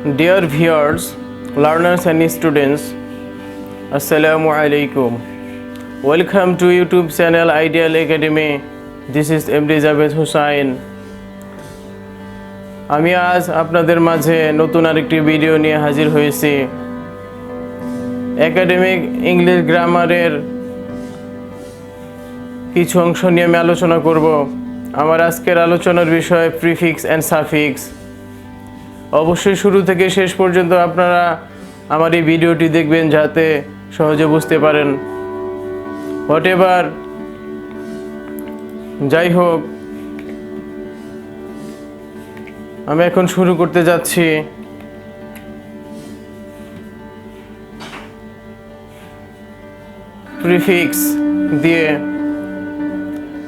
Dear viewers, learners and students, Assalamu alaikum. Welcome to YouTube channel Ideal Academy. This is MD Javed Hussain. আমি আজ আপনাদের মাঝে নতুন আরেকটি ভিডিও নিয়ে হাজির হয়েছি। একাডেমিক ইংলিশ গ্রামারের কিছু অংশ নিয়ে আমি আলোচনা করব। আমার আজকের আলোচনার বিষয় প্রিফিক্স অ্যান্ড সাফিক্স। অবশ্যই শুরু থেকে শেষ পর্যন্ত আপনারা আমার এই ভিডিওটি দেখবেন যাতে সহজে বুঝতে পারেন। হোয়াটএভার, যাই হোক, আমি এখন শুরু করতে যাচ্ছি। প্রিফিক্স দিয়ে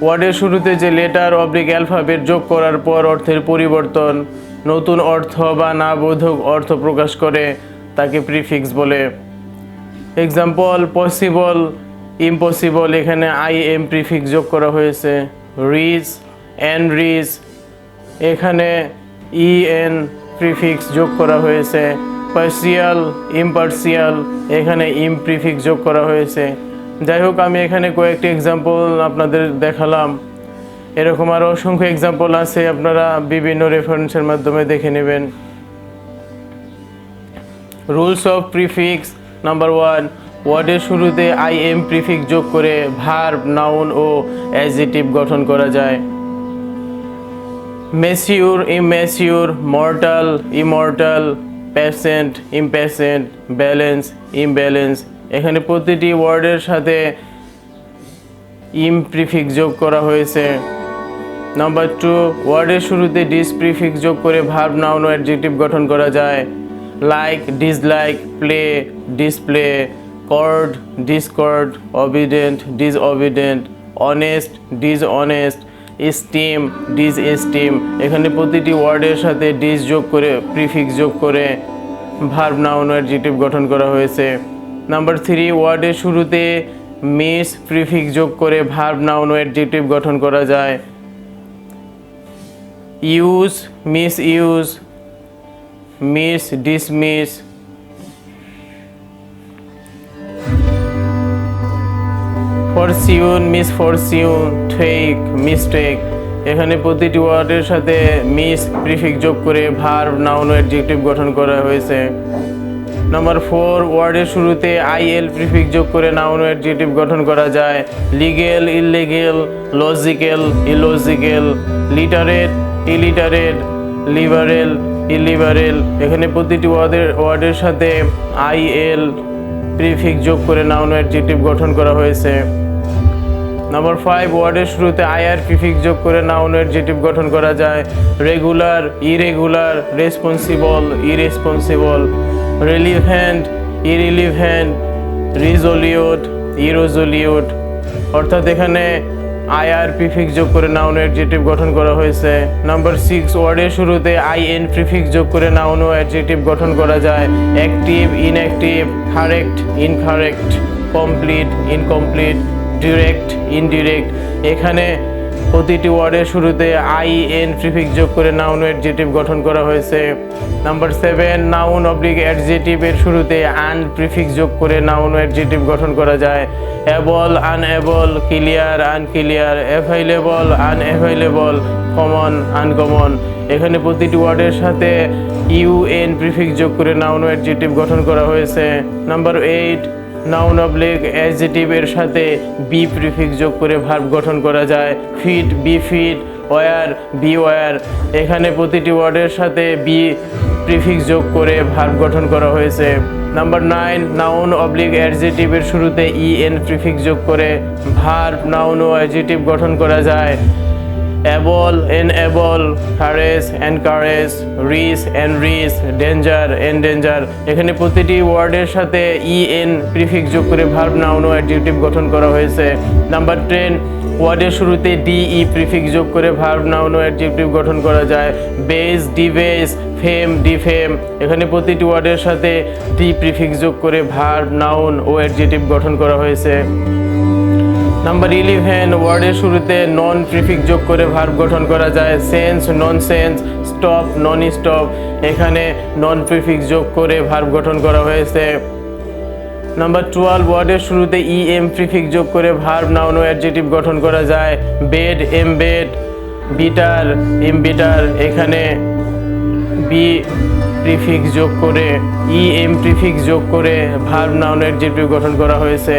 ওয়ার্ডের শুরুতে যে লেটার অবলিক অ্যালফাবেট যোগ করার পর অর্থের পরিবর্তন, নতুন অর্থ বা না বোধক অর্থ প্রকাশ করে তাকে প্রিফিক্স বলে। এক্সাম্পল, পসিবল, ইম্পসিবল, এখানে আই এম প্রিফিক্স যোগ করা হয়েছে। রিচ অ্যান্ড রিচ, এখানে ই এন প্রিফিক্স যোগ করা হয়েছে। পার্সিয়াল, ইমপার্সিয়াল, এখানে ইম প্রিফিক্স যোগ করা হয়েছে। যাই হোক, আমি এখানে কয়েকটি এক্সাম্পল আপনাদের দেখালাম। এরকম আরও অসংখ্য এক্সাম্পল আছে, আপনারা বিভিন্ন রেফারেন্সের মাধ্যমে দেখে নেবেন। রুলস অফ প্রিফিক্স নাম্বার 1, ওয়ার্ডের শুরুতে আই এম প্রিফিক্স যোগ করে ভার্ব, নাউন ও অ্যাডজেক্টিভ গঠন করা যায়। Mature, immature, mortal, immortal, patient, impatient, balance, imbalance, এখানে প্রতিটি ওয়ার্ডের সাথে ইম প্রিফিক্স যোগ করা হয়েছে। নাম্বার 2, ওয়ার্ডের শুরুতে ডিস প্রিফিক্স যোগ করে ভার্ব, নাউন ও অ্যাডজেক্টিভ গঠন করা যায়। Like, dislike, play, display, cord, discord, obedient, disobedient, honest, dishonest, esteem, disesteem, এখানে প্রতিটি ওয়ার্ডের সাথে ডিস যোগ করে প্রিফিক্স যোগ করে ভার্ব, নাউন ও অ্যাডজেক্টিভ গঠন করা হয়েছে। নাম্বার 3, ওয়ার্ডের শুরুতে মিস প্রিফিক্স যোগ করে ভার্ব, নাউন ও অ্যাডজেক্টিভ গঠন করা যায়। Use, misuse, miss, dismiss, fortune, misfortune, take, mistake, এখানে প্রতিটি ওয়ার্ডের সাথে মিস প্রিফিক্স যোগ করে ভার্ব, নাউন ও অ্যাডজেক্টিভ গঠন করা হয়েছে। নাম্বার 4, ওয়ার্ডের শুরুতে আইএল প্রিফিক্স যোগ করে নাউন ও অ্যাডজেক্টিভ গঠন করা যায়। Legal, illegal, logical, illogical, literate, illiterate, liberal, illiberal, এখানে প্রতিটি ওয়ার্ডের সাথে আইএল প্রিফিক্স যোগ করে নাউন ও অ্যাডজেক্টিভ গঠন করা হয়েছে। নাম্বার 5, ওয়ার্ডের শুরুতে আইআর প্রিফিক্স যোগ করে নাউন ও অ্যাডজেক্টিভ গঠন করা যায়। Regular, irregular, responsible, irresponsible, relevant, irrelevant, resolute, irresolute, অর্থাৎ এখানে আইআর প্রিফিক্স যোগ করে নাউন ও অ্যাডজেক্টিভ গঠন করা হয়েছে। নাম্বার 6, ওয়ার্ডের শুরুতে আইএন প্রিফিক্স যোগ করে নাউন ও অ্যাডজেক্টিভ গঠন করা যায়। Active, inactive, correct, incorrect, complete, incomplete, direct, indirect, এখানে প্রতিটি ওয়ার্ডের শুরুতে আইএন প্রিফিক্স যোগ করে নাউন ও অ্যাডজেক্টিভ গঠন করা হয়েছে। নাম্বার 7, নাউন অবলিক অ্যাডজেক্টিভের শুরুতে আন প্রিফিক্স যোগ করে নাউন ও অ্যাডজেক্টিভ গঠন করা যায়। Able, unable, clear, unclear, available, unavailable, common, uncommon, এখানে প্রতিটি ওয়ার্ডের সাথে ইউএন প্রিফিক্স যোগ করে নাউন ও অ্যাডজেক্টিভ গঠন করা হয়েছে। নাম্বার 8, নাউন অবলিক অ্যাডজেক্টিভের সাথে বি প্রিফিক্স যোগ করে ভার্ব গঠন করা যায়। Fit, befit, wear, beware, এখানে প্রতিটি ওয়ার্ডের সাথে বি প্রিফিক্স যোগ করে ভার্ব গঠন করা হয়েছে। নাম্বার 9, নাউন অবলিক অ্যাডজেক্টিভের শুরুতে ইএন প্রিফিক্স যোগ করে ভার্ব, নাউন ও অ্যাডজেক্টিভ গঠন করা যায়। Able, enable, courage, encourage, rich, enrich, danger, endanger, এখানে প্রতিটি ওয়ার্ডের সাথে ইএন প্রিফিক্স যোগ করে ভার্ব, নাউন ও অ্যাডজেক্টিভ গঠন করা হয়েছে। নাম্বার 10, ওয়ার্ডের শুরুতে ডিই প্রিফিক্স যোগ করে ভার্ব, নাউন ও অ্যাডজেক্টিভ গঠন করা যায়। বেস, ডিবেস, ফেম, ডিফেম, এখানে প্রতিটি ওয়ার্ডের সাথে ডি প্রিফিক্স যোগ করে ভার্ব, নাউন ও অ্যাডজেক্টিভ গঠন করা হয়েছে। নাম্বার 11 ওয়ার্ডের শুরুতে নন প্রিফিক্স যোগ করে ভার্ব গঠন করা যায়। সেন্স, নন সেন্স, স্টপ, নন স্টপ, এখানে নন প্রিফিক্স যোগ করে ভার্ব গঠন করা হয়েছে। নাম্বার 12 ওয়ার্ডের শুরুতে এম প্রিফিক্স যোগ করে ভার্ব, নাউন ও অ্যাডজেক্টিভ গঠন করা যায়। বেড, এমবেড, বিটার, এমবিটার, এখানে বি প্রিফিক্স যোগ করে এম প্রিফিক্স যোগ করে ভার্ব, নাউন, অ্যাডজেক্টিভ গঠন করা হয়েছে।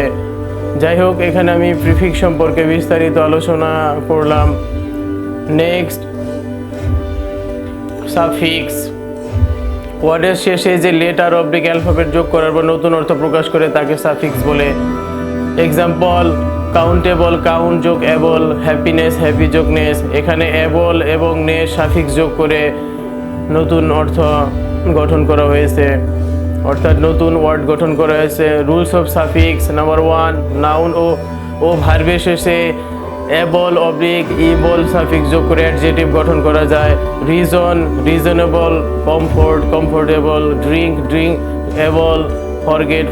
যাই হোক, এখানে আমি প্রিফিক্স সম্পর্কে বিস্তারিত আলোচনা করলাম। Next, suffix. ওয়ার্ডের শেষে যে লেটার অবলিক অ্যালফাবেট যোগ করার পর নতুন অর্থ প্রকাশ করে তাকে সাফিক্স বলে। এক্সাম্পল, কাউন্টেবল, কাউন্ট যোগ এবল, হ্যাপিনেস, হ্যাপি যোগ নেস, এখানে এবল এবং নেস সাফিক্স যোগ করে নতুন অর্থ গঠন করা হয়েছে, অর্থাৎ নতুন ওয়ার্ড গঠন করা হয়েছে। Rules of suffix. Number 1, noun ও ভার্বের শেষে এবল অবলিক ইবল সাফিক্স যোগ করে অ্যাডজেক্টিভ গঠন করা যায়। Reason, reasonable, comfort, comfortable, drink, drinkable, forget,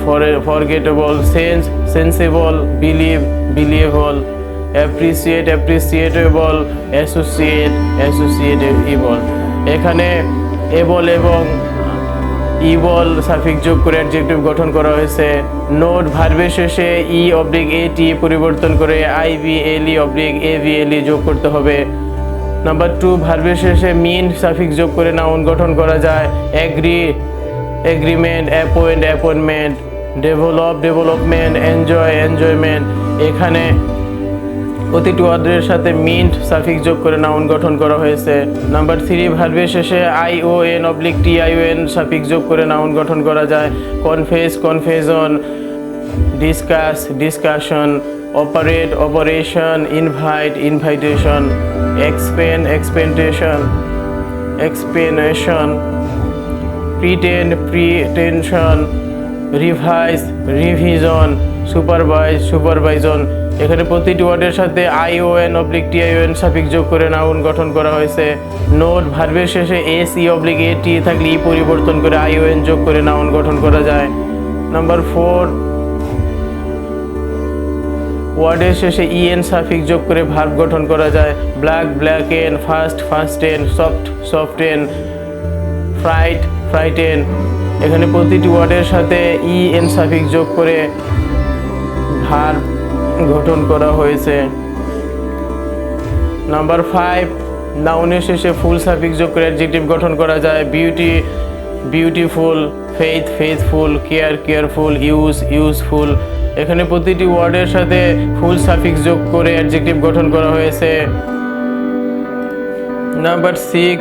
forgettable, sense, sensible, believe, believable, appreciate, appreciatable, associate, associatable, এখানে এবল এবং ইবল সাফিক্স যোগ করে অ্যাডজেক্টিভ গঠন করা হয়েছে। নোট, ভার্বের শেষে ই অবলিক এটি পরিবর্তন করে আইভিএলই অবলিক এভিএলই যোগ করতে হবে। নাম্বার 2, ভার্বের শেষে মিন সাফিক্স যোগ করে নাউন গঠন করা যায়। Agree, agreement, appoint, appointment, develop, development, enjoy, enjoyment, এখানে প্রতিটি ওয়ার্ডের সাথে মিন্ট সাফিক্স যোগ করে নাউন গঠন করা হয়েছে। নাম্বার 3, ভার্বের শেষে আইওএন অবলিক টিআইওএন সাফিক্স যোগ করে নাউন গঠন করা যায়। Confess, confession, discuss, discussion, operate, operation, invite, invitation, expend, expectation, expansion, pretend, pretension, revise, revision, supervise, supervision, এখানে প্রতিটি ওয়ার্ডের সাথে আইওএন অবলিক টিআইওএন সাফিক্স যোগ করে নাউন গঠন করা হয়েছে। নোট, ভার্বের শেষে এসি অবলিক এটি থাকলে ই পরিবর্তন করে আইওএন যোগ করে নাউন গঠন করা যায়। নাম্বার 4, ওয়ার্ডের শেষে ইএন সাফিক্স যোগ করে ভার্ব গঠন করা যায়। Black, blacken, fast, fasten, soft, soften, fright, frighten, এখানে প্রতিটি ওয়ার্ডের সাথে ইএন সাফিক্স যোগ করে ভার্ব গঠন করা হয়েছে। নাম্বার 5, নাউনের শেষে ফুল সাফিক্স যোগ করে অ্যাডজেক্টিভ গঠন করা যায়। Beauty, beautiful, faith, faithful, care, careful, use, useful, এখানে প্রতিটি ওয়ার্ডের সাথে ফুল সাফিক্স যোগ করে অ্যাডজেক্টিভ গঠন করা হয়েছে। নাম্বার 6,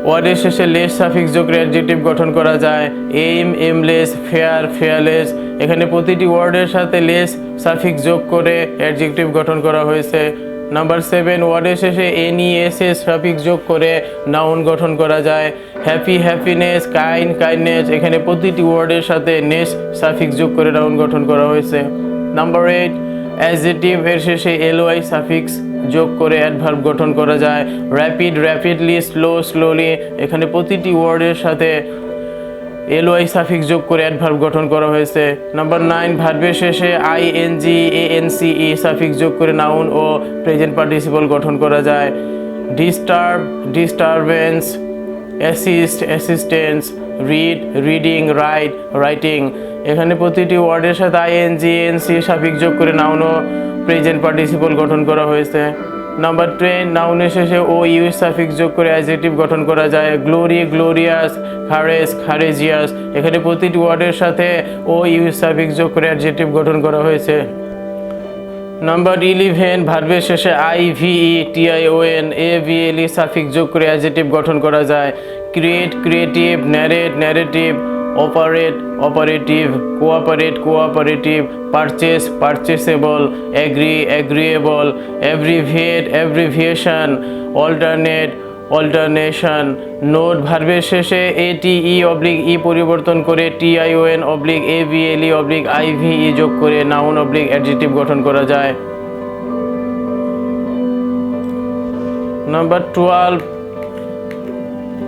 ওয়ার্ডের শেষে লেস সাফিক্স যোগ করে অ্যাডজেক্টিভ গঠন করা যায়। এইম, এমলেস, ফেয়ার, ফেয়ারলেস, এখানে প্রতিটি ওয়ার্ডের সাথে লেস সাফিক্স যোগ করে অ্যাডজেক্টিভ গঠন করা হয়েছে। নাম্বার 7, ওয়ার্ডের শেষে এনইএসএস সাফিক্স যোগ করে নাউন গঠন করা যায়। হ্যাপি, হ্যাপিনেস, কাইন্ড, কাইন্ডনেস, এখানে প্রতিটি ওয়ার্ডের সাথে নেস সাফিক্স যোগ করে নাউন গঠন করা হয়েছে। নাম্বার 8, অ্যাডজেক্টিভ এর শেষে এলওয়াই সাফিক্স যোগ করে অ্যাডভার্ব গঠন করা যায়। র্যাপিড, র্যাপিডলি, স্লো, স্লোলি, এখানে প্রতিটি ওয়ার্ডের সাথে এলওয়াই সাফিক্স যোগ করে অ্যাডভার্ব গঠন করা হয়েছে। নাম্বার 9, ভার্বের শেষে আইএনজি, এএনসিই সাফিক্স যোগ করে নাউন ও প্রেজেন্ট পার্টিসিপল গঠন করা যায়। Disturb, disturbance, assist, assistance, read, reading, right, writing, এখানে প্রতিটি ওয়ার্ডের সাথে আইএনজি, এএনসি সাফিক্স যোগ করে নাউন ও প্রেজেন্ট পার্টিসিপল গঠন করা হয়েছে। নাম্বার 10, নাউনের শেষে ও ইউএস সাফিক্স যোগ করে অ্যাডজেক্টিভ গঠন করা যায়। গ্লোরি, গ্লোরিয়াস, খারেজ, খারেজিয়াস, এখানে প্রতিটি ওয়ার্ডের সাথে ও ইউএস সাফিক্স যোগ করে অ্যাডজেক্টিভ গঠন করা হয়েছে। নাম্বার 11, ভার্বের শেষে আইভিই, টিআইওএন, এভিএলই সাফিক্স যোগ করে অ্যাডজেক্টিভ গঠন করা যায়। Create, creative, narrate, narrative, operate, operative, cooperate, cooperative, purchase, purchasable, agree, agreeable, abbreviate, abbreviation, alternate, alternation. Note, ভার্বের শেষে এটিই অবলিক ই পরিবর্তন করে TION oblique ABLE oblique IVE যোগ করে নাউন অবলিক অ্যাডজেক্টিভ গঠন করা যায়। নাম্বার 12,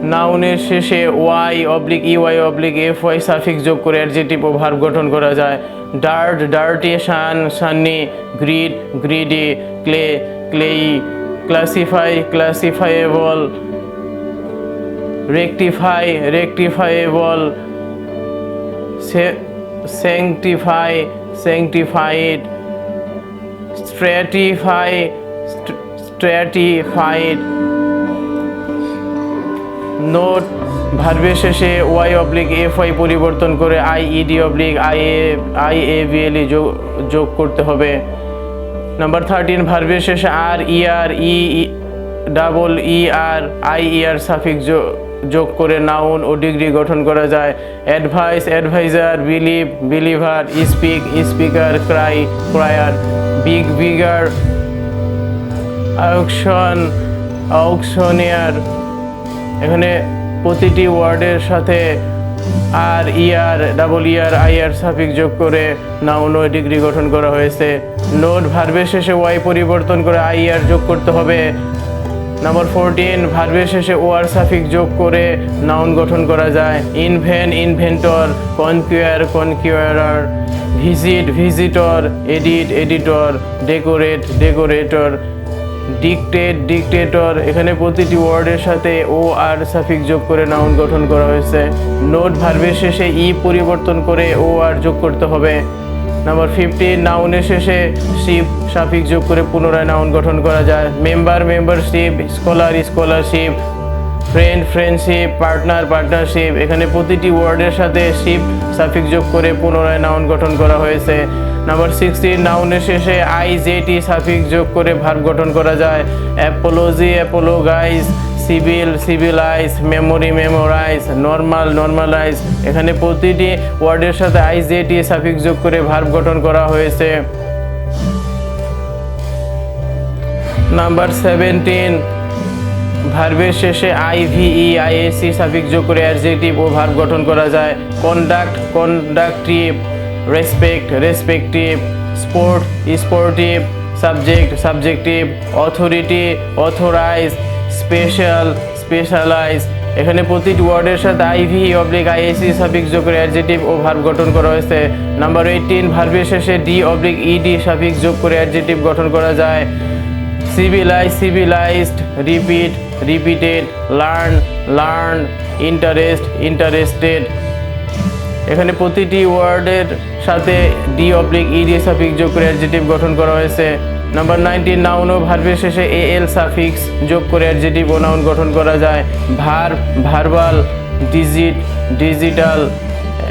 নাউনের শেষে Y oblique EY oblique F Y suffix যোগ করে অ্যাডজেক্টিভ ও ভার্ব গঠন করা যায়। Dirt dirty, sun sunny, greed greedy, clay clayey, classify classifiable, rectify rectifiable, sanctify sanctified, stratify stratified. Note ভার্বের শেষে ওয়াই অবলিক এফ ওয়াই পরিবর্তন করে আইইডি অবলিক আইএভিএলই যোগ করতে হবে। নাম্বার 13 ভার্বের শেষে R ER double ER IER suffix যোগ করে নাউন ও ডিগ্রি গঠন করা যায়। Advise adviser, believe believer, speak speaker, cry crier, big bigger, auction auctioneer. এখানে প্রতিটি ওয়ার্ডের সাথে R ER double ER IR suffix যোগ করে নাউন ও ডিগ্রি গঠন করা হয়েছে। নোট ভার্বের শেষে ওয়াই পরিবর্তন করে আইআর যোগ করতে হবে। নাম্বার 14 ভার্বের শেষে ওআর সাফিক্স যোগ করে নাউন গঠন করা যায়। Invent inventor, conquer conqueror, visit visitor, edit editor, decorate decorator, dictate dictator. এখানে প্রতিটি ওয়ার্ডের সাথে ও আর সাফিক্স যোগ করে নাউন গঠন করা হয়েছে। নোট ভার্বের শেষে ই পরিবর্তন করে ও আর যোগ করতে হবে। নাম্বার 15 নাউনের শেষে শিপ সাফিক্স যোগ করে পুনরায় নাউন গঠন করা যায়। Member membership, scholar scholarship, friend friendship, partner partnership. এখানে প্রতিটি ওয়ার্ডের সাথে শিপ সাফিক্স যোগ করে পুনরায় নাউন গঠন করা হয়েছে। নাম্বার 16 নাউনের শেষে আইজেটি সাফিক্স যোগ করে ভার্ব গঠন করা যায়। Apology apologise, civil civilise, memory memorise, normal normalise. এখানে প্রতিটি ওয়ার্ডের সাথে আইজেটি সাফিক্স যোগ করে ভার্ব গঠন করা হয়েছে। নাম্বার 17 ভার্বের শেষে আইভিই আইএসি সাফিক্স যোগ করে অ্যাডজেক্টিভ ও ভার্ব গঠন করা যায়। Conduct conductive, respect respective, sport sportive, subject subjective, authority authorise, special specialise. এখানে প্রতিটি ওয়ার্ডের সাথে আইভি অবলিক আইএসি সাফিক্স যোগ করে অ্যাডজেক্টিভ ও ভার্ব গঠন করা হয়েছে। নাম্বার 18 ভার্বের শেষে ডি অবলিক ইডি সাফিক্স যোগ করে অ্যাডজেক্টিভ গঠন করা যায়। Civilise civilised, repeat repeated, learn learn, interest interested. এখানে প্রতিটি ওয়ার্ডের সাথে ডি অবলিক ইডি সাফিক্স যোগ করে অ্যাডজেক্টিভ গঠন করা হয়েছে। নাম্বার 19 নাউন ও ভার্বের শেষে এএল সাফিক্স যোগ করে অ্যাডজেক্টিভ ও নাউন গঠন করা যায়। Verb verbal, digit digital,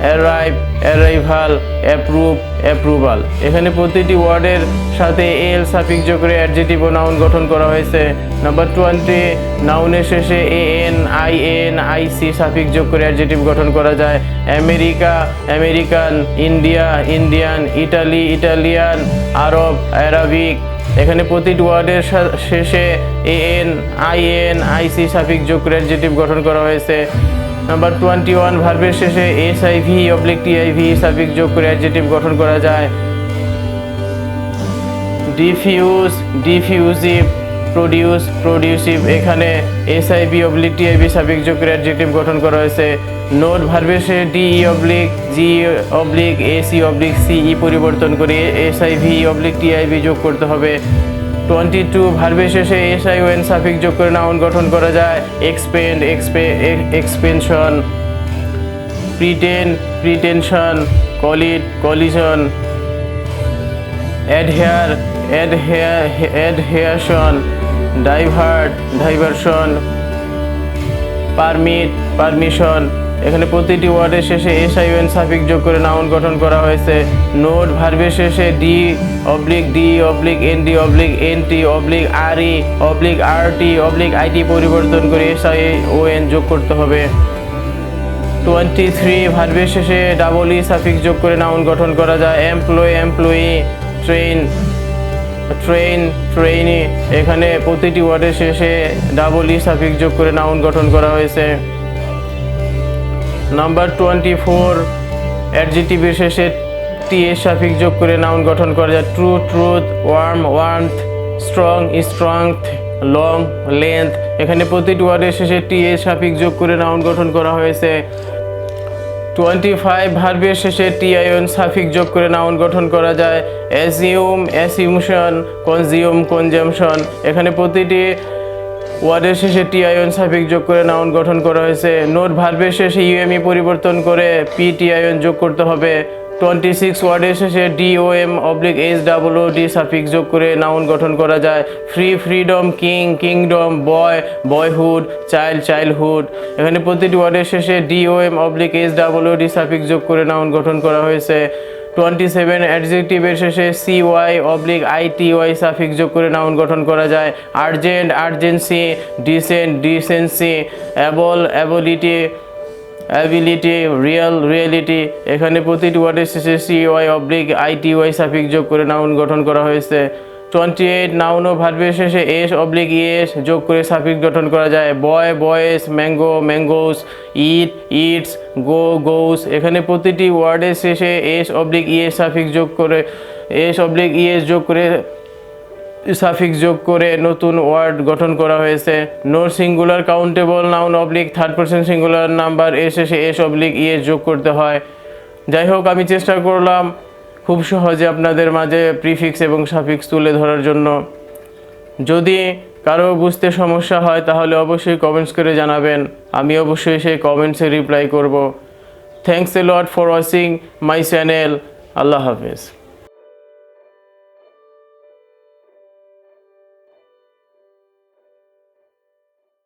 arrive arrival, approve approval. এখানে প্রতিটি ওয়ার্ডের সাথে এএল সাফিক্স যোগ করে অ্যাডজেক্টিভ ও নাউন গঠন করা হয়েছে। নাম্বার 20 নাউনের শেষে এএন আইএন আইসি সাফিক্স যোগ করে অ্যাডজেক্টিভ গঠন করা যায়। America American, India Indian, Italy Italian, Arab Arabic. এখানে প্রতিটি ওয়ার্ডের শেষে এএন আইএন আইসি সাফিক্স যোগ করে অ্যাডজেক্টিভ গঠন করা হয়েছে। নাম্বার 21 ভার্বের শেষে এসআইভি অবলিক টিআইভি সাফিক্স যোগ করে অ্যাডজেক্টিভ গঠন করা যায়। Diffuse diffusive, produce productive. এখানে এসআইভি অবলিক টিআইভি সাফিক্স যোগ করে অ্যাডজেক্টিভ গঠন করা হয়েছে। নোট ভার্বের শেষে ডিই অবলিক জি অবলিক এসি অবলিক সিই পরিবর্তন করে এসআইভি অবলিক টিআইভি যোগ করতে হবে। 22 ভার্বের শেষে এসআইওএন সাফিক্স যোগ করে নাউন গঠন করা যায়। Expend expansion, pretend pretension, collide collision, adhere adhesion, divert diversion, permit permission. এখানে প্রতিটি ওয়ার্ডের শেষে এসআইওএন সাফিক্স যোগ করে নাউন গঠন করা হয়েছে। নোট ভার্বের শেষে D oblique ND oblique NT oblique RE oblique RT oblique IT পরিবর্তন করে এসআইওএন যোগ করতে হবে। 23 ভার্বের শেষে ডাবল ই সাফিক্স যোগ করে নাউন গঠন করা যায়। Employ employee, train train trainee. এখানে প্রতিটি ওয়ার্ডের শেষে ডাবল ই সাফিক্স যোগ করে নাউন গঠন করা হয়েছে। নাম্বার 24 অ্যাডজেক্টিভের শেষে টিএস সাফিক্স যোগ করে নাউন গঠন করা যায়। True truth, warm warmth, strong strength, long, length. এখানে প্রতিটি ওয়ার্ডের শেষে টিএস সাফিক্স যোগ করে নাউন গঠন করা হয়েছে। 25 ভার্বের শেষে টিআইএন সাফিক্স যোগ করে নাউন গঠন করা যায়। Assume, assumption, consume, consumption. এখানে প্রতিটি ওয়ার্ডের শেষে টিআইএন সাফিক্স যোগ করে নাউন গঠন করা হয়েছে। নোট, ভার্বের শেষে ইউএমই পরিবর্তন করে পিটিআইএন যোগ করতে হবে। 26 ওয়ার্ডের শেষে DOM oblique H double D suffix যোগ করে নাউন গঠন করা যায়। ফ্রি, ফ্রিডম, কিং, কিংডম, বয়, বয়হুড, চাইল্ড, চাইল্ডহুড। এখানে প্রতিটি ওয়ার্ডের শেষে DOM oblique H double D suffix যোগ করে নাউন গঠন করা হয়েছে। 27 অ্যাডজেক্টিভের শেষে সিওয়াই অবলিক আইটিওয়াই সাফিক্স যোগ করে নাউন গঠন করা যায়। Urgent, urgency, decent, decency, able, ability, ability, real, reality. এখানে প্রতিটি ওয়ার্ডের শেষে সিওয়াই অবলিক আইটিওয়াই সাফিক্স যোগ করে নাউন গঠন করা হয়েছে। 28 নাউন ও ভার্বের শেষে এস অবলিক ইএস যোগ করে সাফিক্স গঠন করা যায়। বয়, বয়েস, ম্যাঙ্গো, ম্যাঙ্গোস, ইট, ইটস, গো, গোস। এখানে প্রতিটি ওয়ার্ডের শেষে এস অবলিক ইএস সাফিক্স যোগ করে সাফিক্স যোগ করে নতুন ওয়ার্ড গঠন করা হয়েছে। Note, singular countable noun oblique third person singular number এর শেষে এস অবলিক ইএস যোগ করতে হয়। যাই হোক, আমি চেষ্টা করলাম খুব সহজে আপনাদের মাঝে প্রিফিক্স এবং সাফিক্স তুলে ধরার জন্য। যদি কারো বুঝতে সমস্যা হয় তাহলে অবশ্যই কমেন্টস করে জানাবেন, আমি অবশ্যই সেই কমেন্টসে রিপ্লাই করব। Thanks a lot for watching my channel. আল্লাহ হাফেজ।